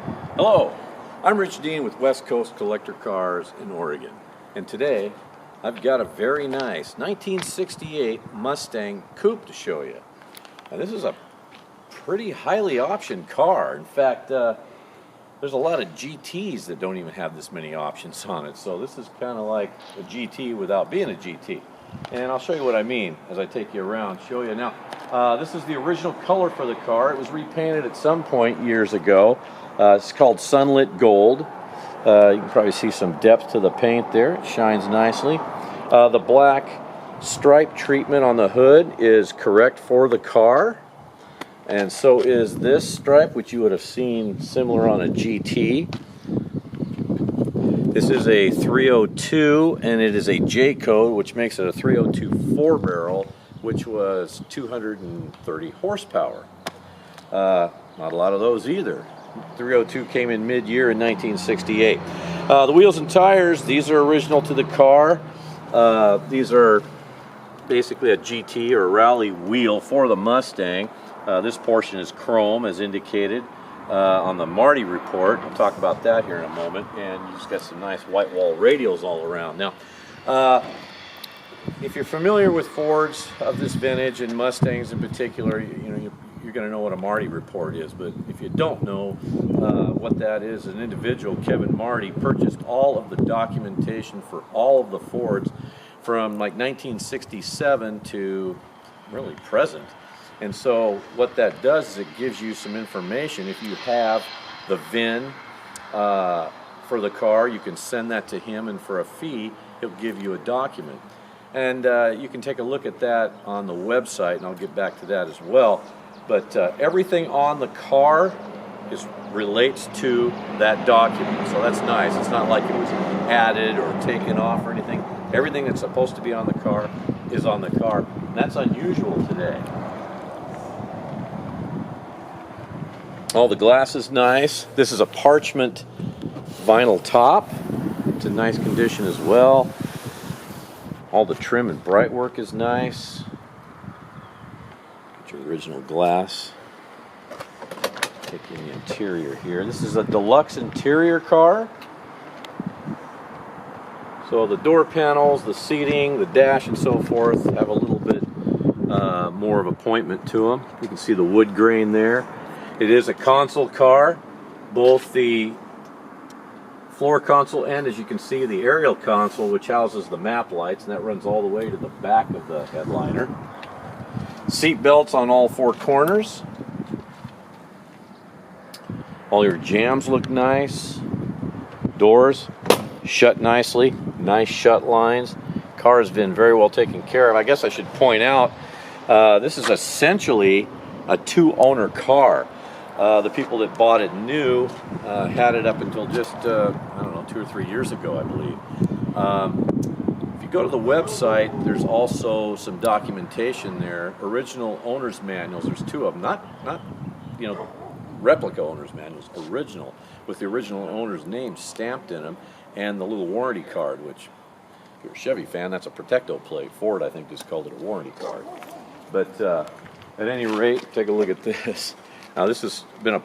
Hello, I'm Rich Dean with West Coast Collector Cars in Oregon, and today I've got a very nice 1968 Mustang Coupe to show you. Now this is a pretty highly optioned car. In fact, there's a lot of GTs that don't even have this many options on it, so this is kind of like a GT without being a GT. And I'll show you what I mean as I take you around, show you. Now, this is the original color for the car. It was repainted at some point years ago. It's called Sunlit Gold. You can probably see some depth to the paint there. It shines nicely. The black stripe treatment on the hood is correct for the car. And so is this stripe, which you would have seen similar on a GT. This is a 302, and it is a J code, which makes it a 302 4-barrel, which was 230 horsepower. Not a lot of those either. 302 came in mid-year in 1968. The wheels and tires, these are original to the car. These are basically a GT or rally wheel for the Mustang. This portion is chrome, as indicated on the Marty report. I'll talk about that here in a moment. And you just got some nice white wall radials all around. Now, if you're familiar with Fords of this vintage and Mustangs in particular, you're going to know what a Marty report is. But if you don't know what that is, an individual, Kevin Marty, purchased all of the documentation for all of the Fords from like 1967 to really present. And so what that does is it gives you some information. If you have the VIN for the car, you can send that to him, and for a fee, he'll give you a document. And you can take a look at that on the website, and I'll get back to that as well. But everything on the car relates to that document, so that's nice. It's not like it was added or taken off or anything. Everything that's supposed to be on the car is on the car. And that's unusual today. All the glass is nice. This is a parchment vinyl top. It's in nice condition as well. All the trim and bright work is nice. Get your original glass. Taking the interior here. This is a Deluxe interior car. So the door panels, the seating, the dash and so forth have a little bit more of appointment to them. You can see the wood grain there. It is a console car, both the floor console and, as you can see, the aerial console, which houses the map lights, and that runs all the way to the back of the headliner. Seat belts on all four corners. All your jambs look nice. Doors shut nicely. Nice shut lines. Car has been very well taken care of. I guess I should point out, this is essentially a two-owner car. The people that bought it new had it up until just, I don't know, 2 or 3 years ago, I believe. If you go to the website, there's also some documentation there. Original owner's manuals, there's 2 of them. Not replica owner's manuals, original, with the original owner's name stamped in them, and the little warranty card, which, if you're a Chevy fan, that's a Protecto plate. Ford, I think, just called it a warranty card. But at any rate, take a look at this. Now, this has been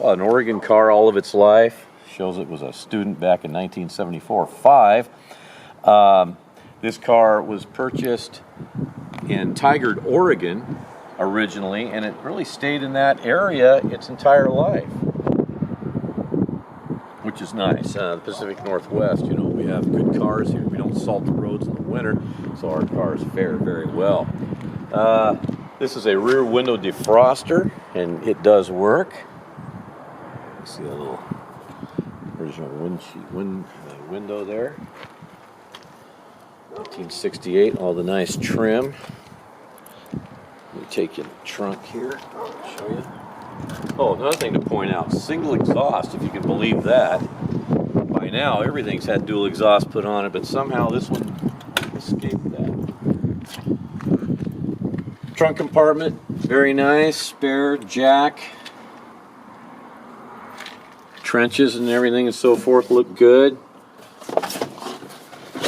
an Oregon car all of its life. Shows it was a student back in 1974-5. This car was purchased in Tigard, Oregon, originally, and it really stayed in that area its entire life, which is nice. The Pacific Northwest, we have good cars here. We don't salt the roads in the winter, so our cars fare very well. This is a rear window defroster, and it does work. See a little original window there. 1968, all the nice trim. Let me take you in the trunk here, show you. Oh, another thing to point out, single exhaust, if you can believe that. By now, everything's had dual exhaust put on it, but somehow this one escaped that. Trunk compartment, very nice, spare jack. Trenches and everything and so forth look good.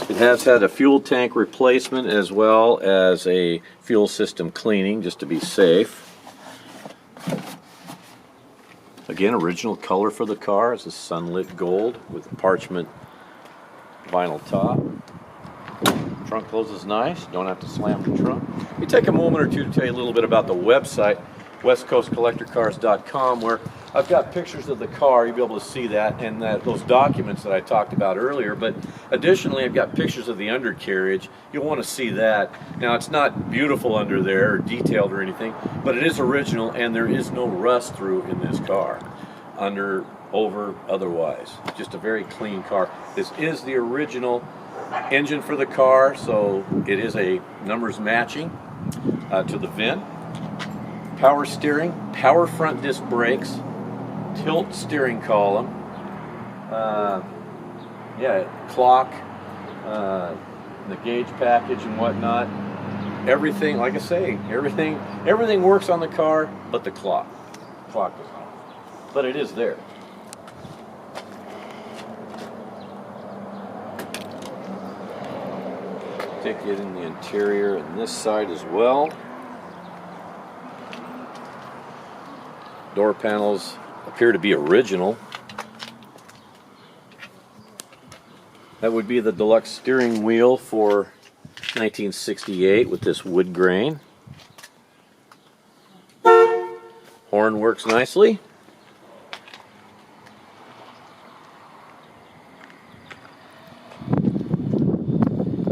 It has had a fuel tank replacement as well as a fuel system cleaning, just to be safe. A Again, original color for the car is a Sunlit Gold with a parchment vinyl top. Trunk closes nice, don't have to slam the trunk. Let me take a moment or two to tell you a little bit about the website, westcoastcollectorcars.com, where I've got pictures of the car. You'll be able to see that, and those documents that I talked about earlier. But additionally, I've got pictures of the undercarriage. You'll want to see that. Now, it's not beautiful under there or detailed or anything, but it is original, and there is no rust through in this car, under, over, otherwise. Just a very clean car. This is the original engine for the car, so it is a numbers matching to the VIN. Power steering, power front disc brakes, tilt steering column, clock, the gauge package and whatnot. Everything, like I say, everything works on the car, but the clock. Clock does not. But it is there. Take it in the interior and this side as well. Door panels appear to be original. That would be the Deluxe steering wheel for 1968 with this wood grain. Horn works nicely.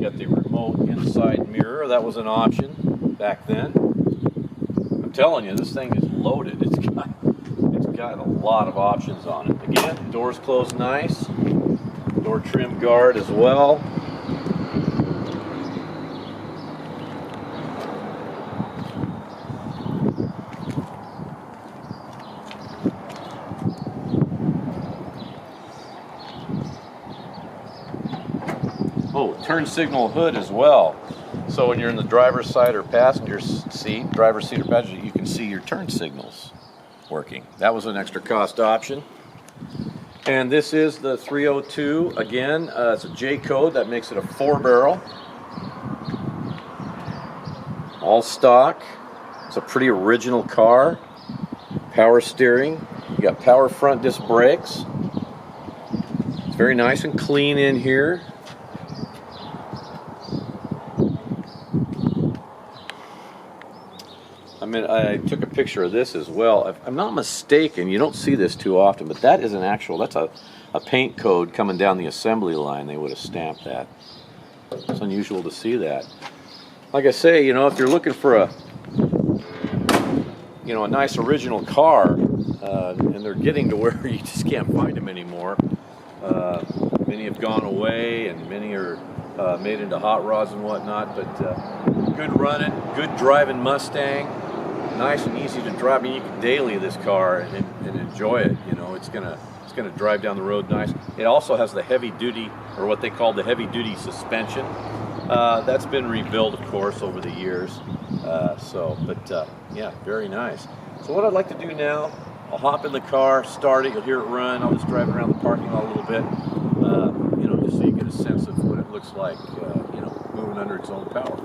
Got the remote inside mirror. That was an option back then. I'm telling you, this thing is loaded. It's got a lot of options on it. Again, doors close nice. Door trim guard as well. Oh, turn signal hood as well. So when you're in the driver's side or passenger seat, driver's seat or passenger, you can see your turn signals working. That was an extra cost option. And this is the 302. Again, it's a J code. That makes it a 4-barrel. All stock. It's a pretty original car. Power steering. You got power front disc brakes. It's very nice and clean in here. I took a picture of this as well. If I'm not mistaken, you don't see this too often, but that is an actual, that's a paint code coming down the assembly line. They would have stamped that. It's unusual to see that. Like I say, if you're looking for a nice original car, and they're getting to where you just can't find them anymore. Many have gone away, and many are made into hot rods and whatnot, but good running, good driving Mustang. Nice and easy to drive. I mean, you can daily this car and enjoy it. It's gonna drive down the road nice. It also has the heavy duty, or what they call the heavy duty suspension. That's been rebuilt, of course, over the years. Yeah, very nice. So what I'd like to do now, I'll hop in the car, start it. You'll hear it run. I'll just drive around the parking lot a little bit, just so you get a sense of what it looks like, moving under its own power.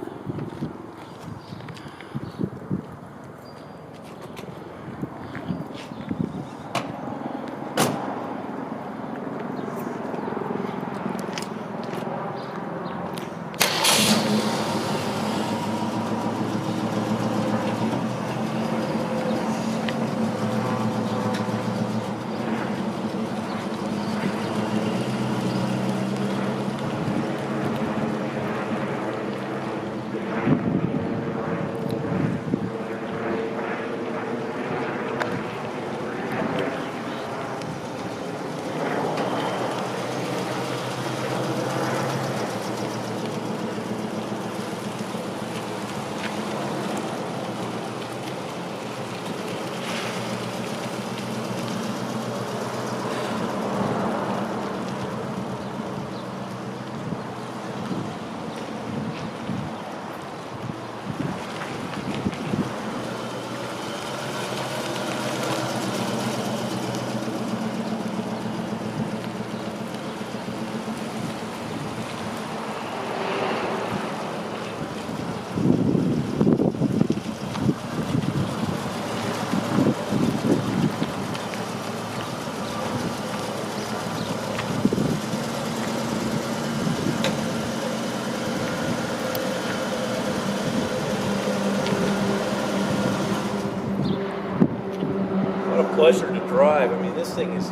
drive. I mean, this thing is,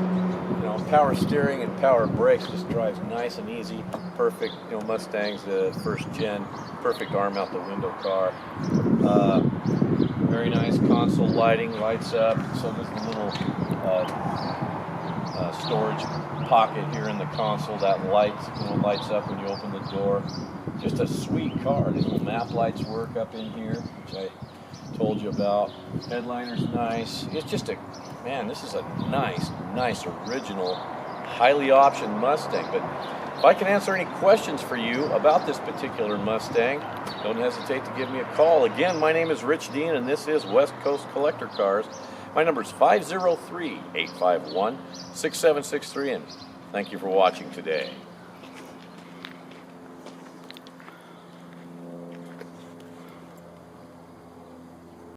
power steering and power brakes, just drives nice and easy. Perfect, Mustang's the first gen, perfect arm out the window car. Very nice console lighting, lights up. So there's a little storage pocket here in the console that lights up when you open the door. Just a sweet car. These little map lights work up in here, which I told you about. Headliner's nice. It's just this is a nice original, highly optioned Mustang. But if I can answer any questions for you about this particular Mustang, don't hesitate to give me a call. Again, my name is Rich Dean, and this is West Coast Collector Cars. My number is 503-851-6763, and thank you for watching today.